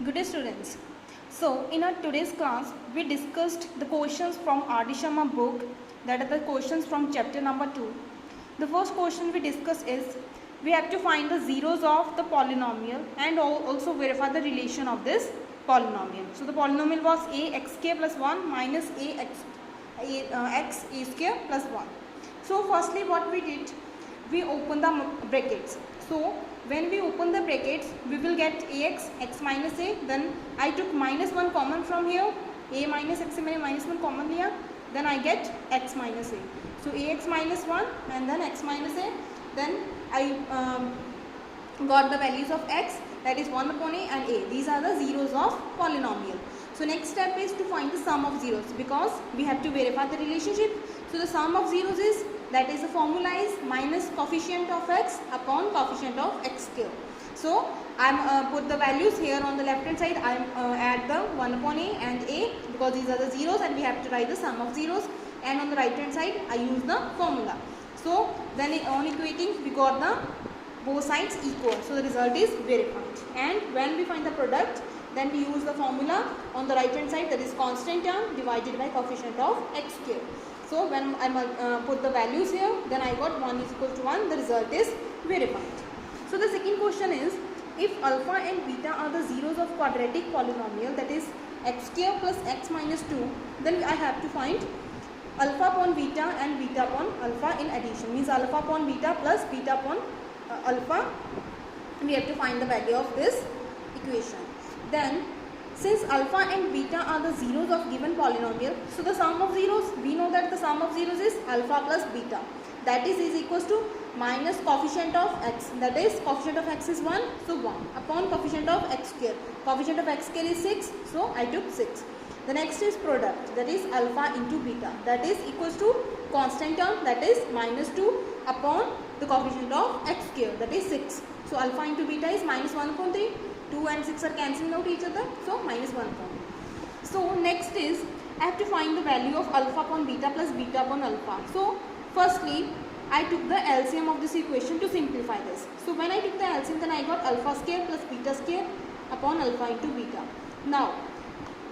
Good day students. So in our today's class we discussed the questions from R.D. Sharma book, that are the questions from chapter number 2. The first question we discussed is we have to find the zeros of the polynomial and also verify the relation of this polynomial. So the polynomial was ax(k) plus 1 minus x a square plus 1. So firstly what we did, we open the brackets. So when we open the brackets we will get ax, x minus a, then I took minus 1 common from here, a minus x से मैंने minus 1 common लिया, then I get x minus a. So ax minus 1 and then x minus a, then I got the values of x, that is 1 upon a and a. These are the zeros of polynomial. So next step is to find the sum of zeros, because we have to verify the relationship. So the sum of zeros is, that is the formula is minus coefficient of x upon coefficient of x square. So I am put the values here on the left hand side. I am add the 1 upon a and a, because these are the zeros and we have to write the sum of zeros, and on the right hand side I use the formula. So then on equating we got the both sides equal, so the result is verified. And when we find the product, then we use the formula on the right hand side, that is constant term divided by coefficient of x square. So when I put the values here, then I got 1 is equal to 1, the result is verified. So the second question is, if alpha and beta are the zeros of quadratic polynomial, that is x square plus x minus 2, then I have to find alpha upon beta and beta upon alpha in addition, means alpha upon beta plus beta upon alpha. We have to find the value of this equation. Then since alpha and beta are the zeros of given polynomial, so the sum of zeros, we know that the sum of zeros is alpha plus beta, that is equals to minus coefficient of x, that is coefficient of x is 1, so 1 upon coefficient of x square. Coefficient of x square is 6, so I took 6. The next is product, that is alpha into beta, that is equals to constant term, that is minus 2 upon the coefficient of x square, that is 6. So alpha into beta is minus 1 upon 3. 2 and 6 are cancelling out each other, so minus 1 upon. So next is, I have to find the value of alpha upon beta plus beta upon alpha. So firstly I took the LCM of this equation to simplify this. So when I took the LCM, then I got alpha square plus beta square upon alpha into beta. Now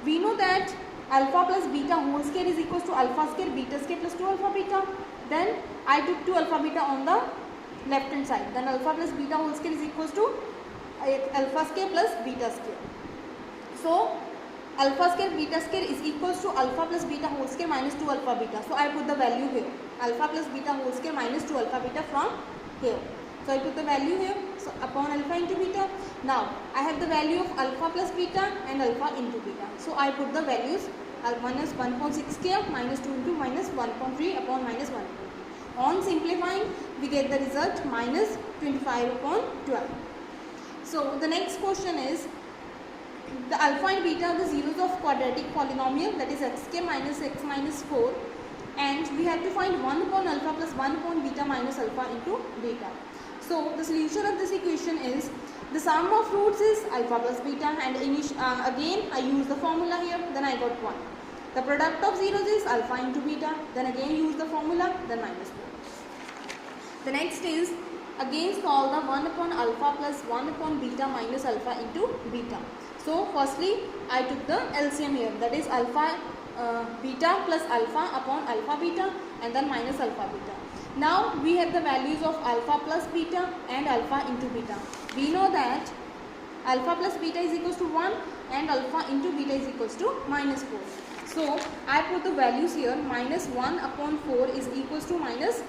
we know that alpha plus beta whole square is equals to alpha square beta square plus 2 alpha beta. Then I took 2 alpha beta on the left hand side, then alpha plus beta whole square is equals to alpha square plus beta square. So alpha square beta square is equals to alpha plus beta whole square minus 2 alpha beta. So I put the value here, alpha plus beta whole square minus 2 alpha beta from here. So I put the value here, so upon alpha into beta. Now I have the value of alpha plus beta and alpha into beta. So I put the values, minus 1.6 square minus 2 into minus 1.3 upon minus 1. On simplifying we get the result minus 25 upon 12. So the next question is, the alpha and beta are the zeros of quadratic polynomial, that is xk minus x minus 4, and we have to find 1 upon alpha plus 1 upon beta minus alpha into beta. So the solution of this equation is, the sum of roots is alpha plus beta, and again I use the formula here, then I got 1. The product of zeros is alpha into beta, then again use the formula, then minus 4. The next is, again solve the 1 upon alpha plus 1 upon beta minus alpha into beta. So firstly I took the LCM here, that is alpha beta plus alpha upon alpha beta and then minus alpha beta. Now we have the values of alpha plus beta and alpha into beta. We know that alpha plus beta is equals to 1 and alpha into beta is equals to minus 4. So I put the values here, minus 1 upon 4 is equals to minus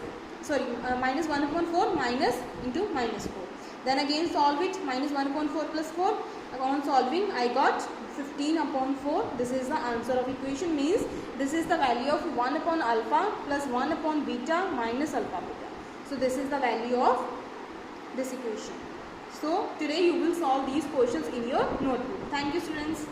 1 upon 4 minus into minus 4. Then again solve it, minus 1 upon 4 plus 4. On solving I got 15 upon 4. This is the answer of equation, means this is the value of 1 upon alpha plus 1 upon beta minus alpha beta. So this is the value of this equation. So today you will solve these questions in your notebook. Thank you students.